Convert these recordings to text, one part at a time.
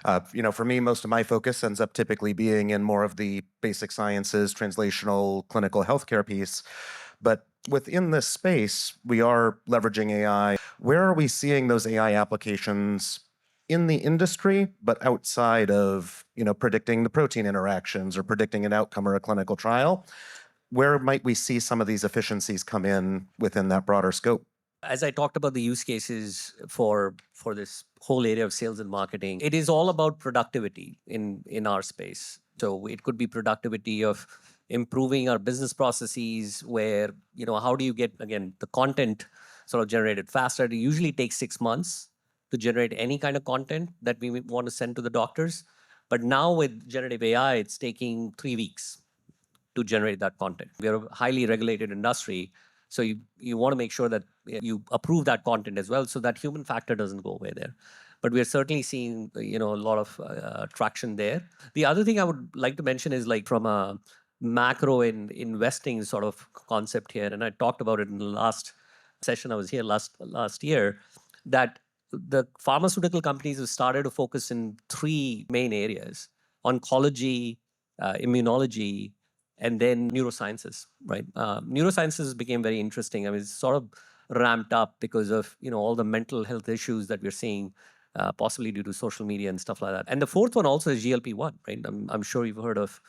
For me, most of my focus ends up typically being in more of the basic sciences, translational, clinical healthcare piece. But within this space, we are leveraging AI. Where are we seeing those AI applications in the industry, but outside of, predicting the protein interactions or predicting an outcome or a clinical trial? Where might we see some of these efficiencies come in within that broader scope? As I talked about the use cases for this whole area of sales and marketing, it is all about productivity in our space. So it could be productivity of improving our business processes where, how do you get, again, the content sort of generated faster? It usually takes 6 months to generate any kind of content that we want to send to the doctors. But now with generative AI, it's taking 3 weeks to generate that content. We are a highly regulated industry. So you want to make sure that you approve that content as well so that human factor doesn't go away there. But we're certainly seeing, a lot of traction there. The other thing I would like to mention is like from a macro in investing sort of concept here, and I talked about it in the last session I was here last year, that the pharmaceutical companies have started to focus in 3 main areas: oncology, immunology, and then neurosciences, right? Neurosciences became very interesting. I mean, it's sort of ramped up because of, all the mental health issues that we're seeing, possibly due to social media and stuff like that. And the fourth one also is GLP-1, right? I'm sure you've heard of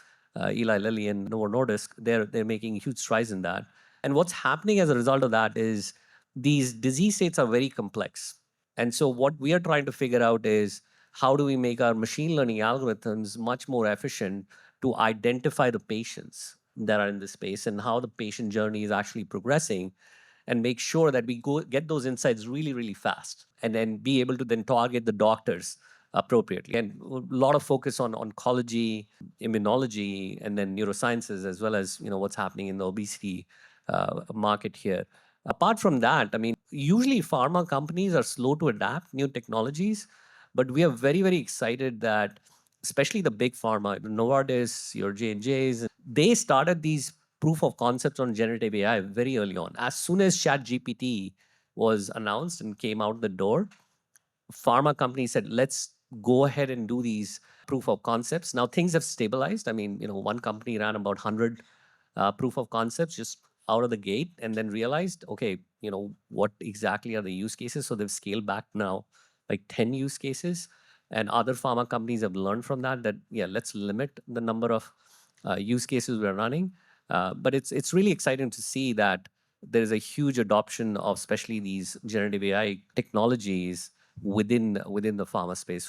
Eli Lilly and Novo Nordisk. They're making huge strides in that. And what's happening as a result of that is these disease states are very complex. And so what we are trying to figure out is how do we make our machine learning algorithms much more efficient to identify the patients that are in this space and how the patient journey is actually progressing, and make sure that we get those insights really, really fast, and then be able to then target the doctors appropriately. And a lot of focus on oncology, immunology, and then neurosciences, as well as what's happening in the obesity market here. Apart from that, I mean, usually pharma companies are slow to adapt new technologies, but we are very, very excited that especially the big pharma, Novartis, your J&Js, they started these proof of concepts on generative AI very early on. As soon as ChatGPT was announced and came out the door, pharma companies said, let's go ahead and do these proof of concepts. Now things have stabilized. I mean, one company ran about 100 proof of concepts just out of the gate, and then realized, okay, what exactly are the use cases? So they've scaled back now like 10 use cases. And other pharma companies have learned from that, yeah, let's limit the number of use cases we're running. But it's really exciting to see that there is a huge adoption of especially these generative AI technologies within the pharma space.